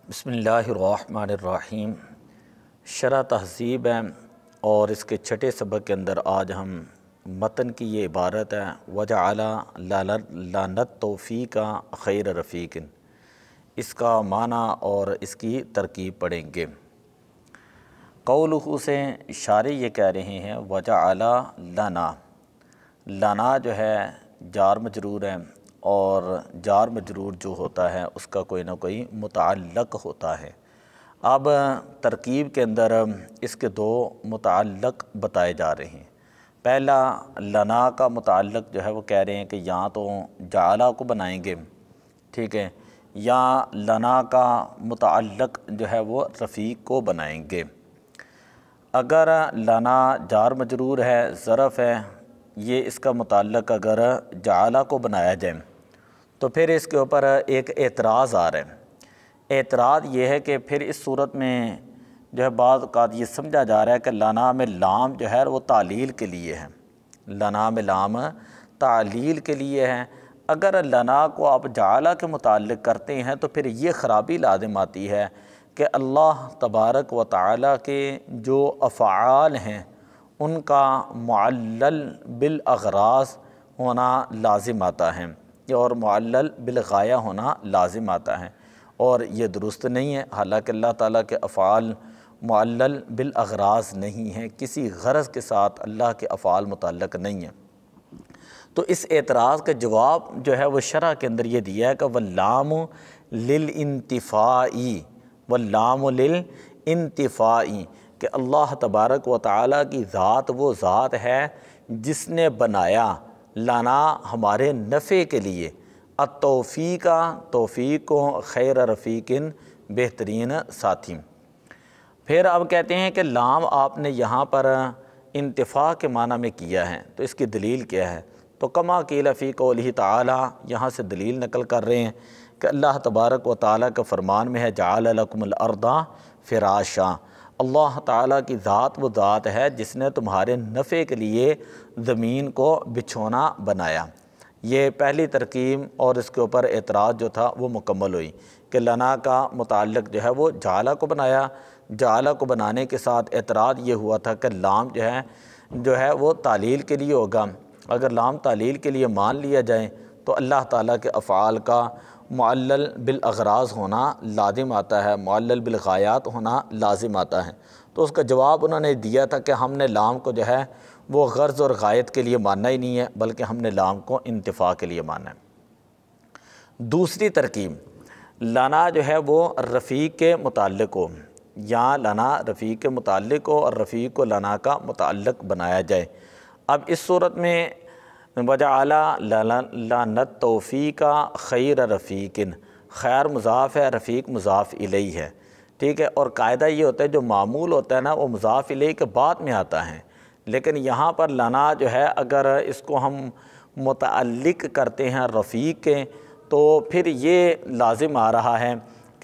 बिस्मिल्लाहिर्रहमानिर्रहीम। शरह तहज़ीब है और इसके छठे सबक के अंदर आज हम मतन की ये इबारत है वजअला लानत तौफ़ीका खैर रफ़ीकिन, इसका माना और इसकी तरकीब पढ़ेंगे। कौलुहु से शारी ये कह रहे हैं वजअला लाना जो है जार मजरूर है और जार मजरूर जो होता है उसका कोई ना कोई मुतअल्लक़ होता है। अब तरकीब के अंदर इसके दो मुतअल्लक़ बताए जा रहे हैं। पहला लना का मुतअल्लक़ जो है वो कह रहे हैं कि या तो जाला को बनाएंगे, ठीक है, या लना का मुतअल्लक़ जो है वो रफ़ीक को बनाएंगे। अगर लना जार मजरूर है, ज़रफ़ है, ये इसका मुतअल्लक़ अगर जाला को बनाया जाए तो फिर इसके ऊपर एक एतराज़ आ रहा है। एतराज़ ये है कि फिर इस सूरत में जो है बाज़ औक़ात ये समझा जा रहा है कि लना में लाम जो है वो तालील के लिए है, लना में लाम तालील के लिए है। अगर लना को आप जाला के मुताल्लिक़ करते हैं तो फिर ये ख़राबी लाज़िम आती है कि अल्लाह तबारक व तआला के जो अफ़आल हैं उनका मुअल्लल बिल अग़राज़ होना लाज़िम आता है और मुअल्लल बिल गाया होना लाज़िम आता है, और ये दुरुस्त नहीं है। हालांकि अल्लाह ताला के अफ़आल मुअल्लल बिल अग़राज़ नहीं है, किसी गरज़ के साथ अल्लाह के अफ़आल मुतअल्लिक़ नहीं है। तो इस एतराज़ का जवाब जो है वो शरह के अंदर ये दिया है कि वल्लामु लिल इंतिफ़ाई, वल्लामु लिल इंतिफ़ाई, कि अल्लाह तबारक व तआला की ज़ात वो ज़ात है जिसने बनाया लाना हमारे नफ़े के लिए, अतौफ़ीका तौफ़ीक को खैर रफ़ीकिन बेहतरीन साथी। फिर अब कहते हैं कि लाम आपने यहाँ पर इंतिफ़ा के माना में किया है तो इसकी दलील क्या है। तो कमा क़ील फ़ी क़ौलिही तआला, यहाँ से दलील नकल कर रहे हैं कि अल्लाह तबारक व तआला का फ़रमान में है जअल लकुमुल अर्दा फ़िराशा, अल्लाह ताला की ज़ात वो ज़ात है जिसने तुम्हारे नफ़े के लिए ज़मीन को बिछोना बनाया। ये पहली तरकीब और इसके ऊपर एतराज़ जो था वो मुकम्मल हुई कि लना का मुताल्लिक़ जो है वो जाला को बनाया। जाला को बनाने के साथ एतराज़ ये हुआ था कि लाम जो है वो तालील के लिए होगा। अगर लाम तालील के लिए मान लिया जाए तो अल्लाह ताला के अफ़आल का मुअल्लल बिल अग़राज़ होना लाज़िम आता है, मुअल्लल बिल गायात होना लाज़िम आता है। तो उसका जवाब उन्होंने दिया था कि हमने लाम को जो है वो गर्ज़ और गायत के लिए मानना ही नहीं है, बल्कि हमने लाम को इंतिफ़ा के लिए मानना है। दूसरी तरकीब लना जो है वो रफ़ीक के मुताल्लिक़ हो, या लना रफ़ीक के मुताल्लिक़ हो और रफ़ीक को लना का मुताल्लिक़ बनाया जाए। अब इस सूरत में वजअला लानत तौफ़ीका खैर रफ़ीकिन, खैर मुज़ाफ़ है, रफ़ीक मुज़ाफ़ इलैही है, ठीक है। और कायदा ये होता है जो मामूल होता है ना वो मुज़ाफ़ इलैही के बाद में आता है, लेकिन यहाँ पर लना जो है अगर इसको हम मुतअल्लिक़ करते हैं रफ़ीक के तो फिर ये लाज़िम आ रहा है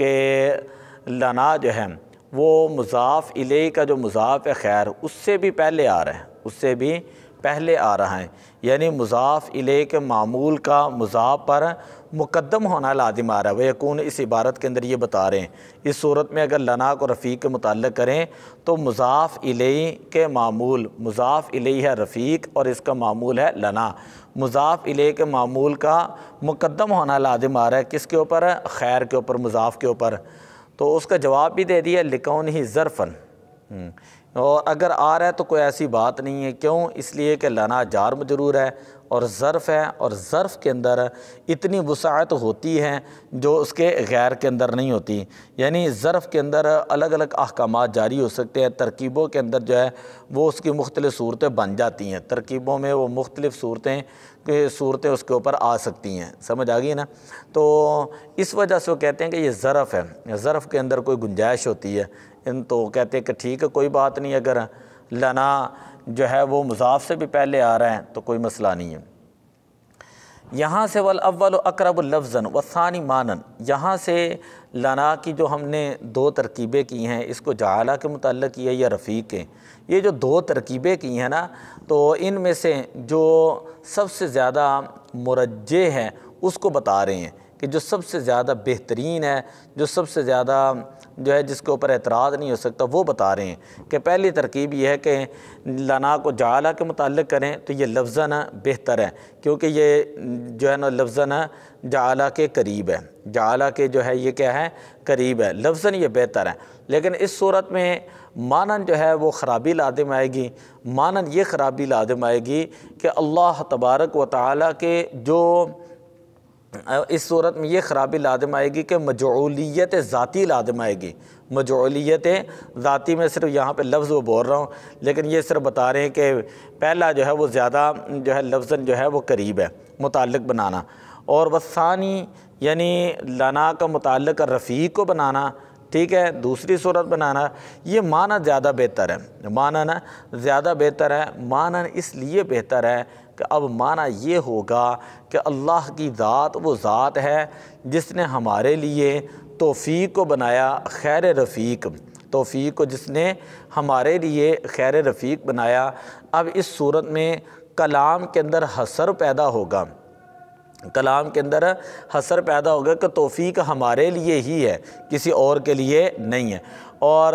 कि लना जो है वो मुज़ाफ़ इलैही का जो मुज़ाफ़ है खैर उससे भी पहले आ रहा है, उससे भी पहले आ रहा है, यानी मुज़ाफ़ इलैही के मामूल का मुज़ाफ़ पर मुक़द्दम होना लाज़िम आ रहा है। वयकून इस इबारत के अंदर ये बता रहे हैं इस सूरत में अगर लना को रफ़ीक के मुताल्लिक़ करें तो मुज़ाफ़ इलैही के मामूल, मुज़ाफ़ इलैही है रफ़ीक और इसका मामूल है लना, मुज़ाफ़ इलैही के मामूल का मुक़द्दम होना लाज़िम आ रहा है किसके ऊपर, खैर के ऊपर, मुज़ाफ़ के ऊपर। तो उसका जवाब भी दे दिया लिकौनिही ज़रफ़न, और अगर आ रहा है तो कोई ऐसी बात नहीं है। क्यों? इसलिए कि लना जार मजरूर है और ज़र्फ़ है, और ज़र्फ़ के अंदर इतनी वसाअत होती है जो उसके गैर के अंदर नहीं होती। यानी ज़र्फ़ के अंदर अलग अलग अहकामात जारी हो सकते हैं, तरकीबों के अंदर जो है वो उसकी मुख्तलिफ़ सूरतें बन जाती हैं, तरकीबों में वो मुख्तलिफ़ सूरतें उसके ऊपर आ सकती हैं। समझ आ गई ना। तो इस वजह से वो कहते हैं कि ये ज़रफ़ है, ज़रफ़ के अंदर कोई गुंजाइश होती है। तो कहते हैं कि ठीक है कोई बात नहीं, अगर लना जो है वो मुज़ाफ़ से भी पहले आ रहा है तो कोई मसला नहीं है। यहाँ से वल अव्वल अक़रब लफ्ज़न व सानी मानन, यहाँ से लना की जो हमने दो तरकीबें की हैं इसको जाला के मुताल्लिक़ किया या रफ़ीक के, ये जो दो तरकीबें की हैं ना तो इनमें से जो सबसे ज़्यादा मुरज्जे हैं उसको बता रहे हैं कि जो सबसे ज़्यादा बेहतरीन है, जो सबसे ज़्यादा जो है जिसके ऊपर एतराज़ नहीं हो सकता, वो बता रहे हैं कि पहली तरकीब ये है कि लना को जाला के मुताल्लिक़ करें तो ये लफ्ज़न बेहतर है, क्योंकि ये जो है ना लफ्ज़न जाला के करीब है, जाला के जो है ये क्या है, करीब है, लफ्ज़न ये बेहतर है। लेकिन इस सूरत में मानन जो है वो ख़राबी लाजिम आएगी। मानन ये ख़राबी लाजिम आएगी कि अल्लाह तबारक व तआला के जो इस सूरत में ये ख़राबी लाजिम आएगी कि मजऊलियत ज़ाती लाजिम आएगी। मजऊलियत ज़ाती में सिर्फ यहाँ पे लफ्ज़ वो बोल रहा हूँ, लेकिन ये सिर्फ बता रहे हैं कि पहला जो है वो ज़्यादा जो है लफ्ज़न जो है वो करीब है, मुताल्लिक़ बनाना। और वसानी यानी लना का मुताल्लिक़ रफ़ीक को बनाना, ठीक है, दूसरी सूरत बनाना, ये माना ज़्यादा बेहतर है। माना ना ज़्यादा बेहतर है। माना इसलिए बेहतर है कि अब माना ये होगा कि अल्लाह की ज़ात वो ज़ात है जिसने हमारे लिए तौफ़ीक को बनाया खैर रफ़ीक, तौफ़ीक को जिसने हमारे लिए खैर रफ़ीक बनाया। अब इस सूरत में कलाम के अंदर हसर पैदा होगा, कलाम के अंदर हसर पैदा होगा कि तौफ़ीक हमारे लिए ही है, किसी और के लिए नहीं है। और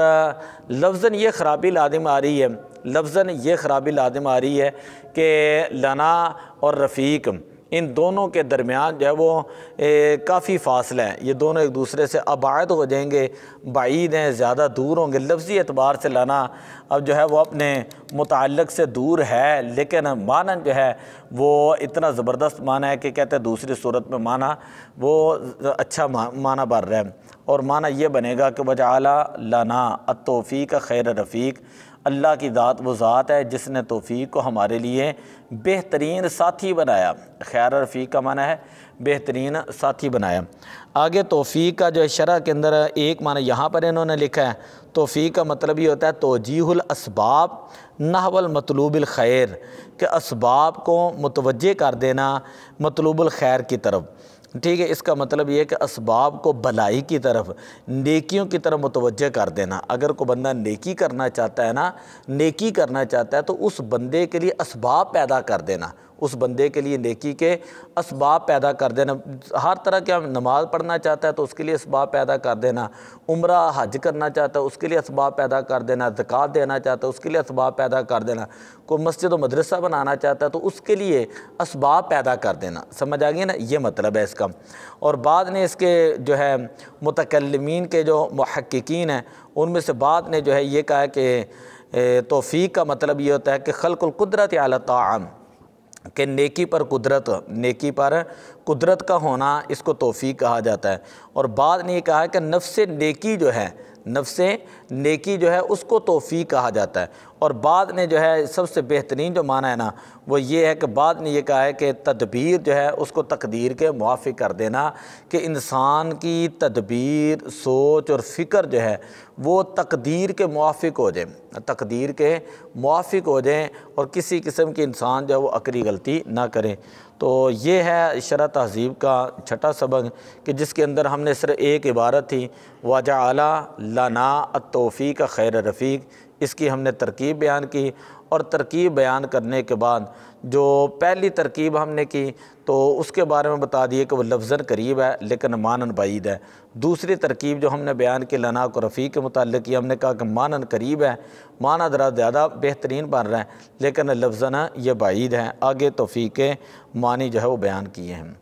लफ्ज़न ये ख़राबी लाजिम आ रही है, लफ्ज़न ये ख़राबी लाजिम आ रही है कि लना और रफ़ीक इन दोनों के दरमियान जो है वो काफ़ी फ़ासला है, ये दोनों एक दूसरे से अबाद हो जाएंगे, बाईद हैं, ज़्यादा दूर होंगे। लफ्ज़ी एतबार से लाना अब जो है वो अपने मुताल्लिक़ से दूर है, लेकिन मानन जो है वो इतना ज़बरदस्त माना है कि कहते हैं दूसरी सूरत में माना वो अच्छा माना बन रहा है। और माना ये बनेगा कि वजअला लना अत-तौफ़ीक़ खैर रफ़ीक, अल्लाह की ज़ात वो ज़ात है जिसने तौफ़ीक को हमारे लिए बेहतरीन साथी बनाया। खैर रफ़ीक का माना है बेहतरीन साथी बनाया। आगे तौफ़ीक का जो है शरह के अंदर एक माना यहाँ पर इन्होंने लिखा है, तौफ़ीक का मतलब ये होता है तौजीहुल असबाब नहवल मतलूबिल खैर, कि असबाब को मुतवज्जे कर देना मतलूबुल खैर की तरफ। ठीक है, इसका मतलब ये है कि असबाब को भलाई की तरफ, नेकियों की तरफ मुतवज्जे कर देना। अगर कोई बंदा नेकी करना चाहता है ना, नेकी करना चाहता है तो उस बंदे के लिए असबाब पैदा कर देना, उस बंदे के लिए नेकी के असबाब पैदा कर देना। हर तरह के नमाज़ पढ़ना चाहता है तो उसके लिए असबाब पैदा कर देना, उम्रा हज करना चाहता है उसके लिए असबाब पैदा कर देना, ज़कात देना चाहता है उसके लिए असबाब पैदा कर देना, कोई मस्जिद व मदरसा बनाना चाहता है तो उसके लिए असबाब पैदा कर देना। समझ आ गई ना, ये मतलब है इसका। और बाद ने इसके जो है मुतकल्लिमीन के जो मुहक्किकीन हैं उनमें से बाद ने जो है ये कहा है कि तौफ़ीक का मतलब ये होता है कि खल्क़ुल कुदरत अला ताअम, कि नेकी पर कुदरत, नेकी पर कुदरत का होना, इसको तौफ़ीक कहा जाता है। और बाद ने ये कहा है कि नफ्स नेकी जो है, नफ्स नेकी जो है उसको तौफ़ीक कहा जाता है। और बाद ने जो है सबसे बेहतरीन जो माना है ना वो ये है कि बाद ने ये कहा है कि तदबीर जो है उसको तकदीर के मुआफ़िक कर देना, कि इंसान की तदबीर, सोच और फ़िक्र जो है वो तकदीर के मुआफ़िक हो जाए, तकदीर के मुआफ़िक हो जाए और किसी किस्म की इंसान जो है वो अकली गलती ना करे। तो ये है शरह तहज़ीब का छठा सबक कि जिसके अंदर हमने सिर्फ एक इबारत थी वजअला लना अत-तौफ़ीक़ खैर रफ़ीक, इसकी हमने तरकीब बयान की। और तरकीब बयान करने के बाद जो पहली तरकीब हमने की तो उसके बारे में बता दिए कि वो लफ्ज़न करीब है लेकिन मानन बाईद है। दूसरी तरकीब जो हमने बयान की लना को रफ़ीक के मुताल्लिक़ की, हमने कहा कि मानन करीब है, माना ज़रा ज़्यादा बेहतरीन बन रहा है लेकिन लफ्ज़न ये बाईद है। आगे तौफ़ीक के मानी जो है वो बयान किए हैं।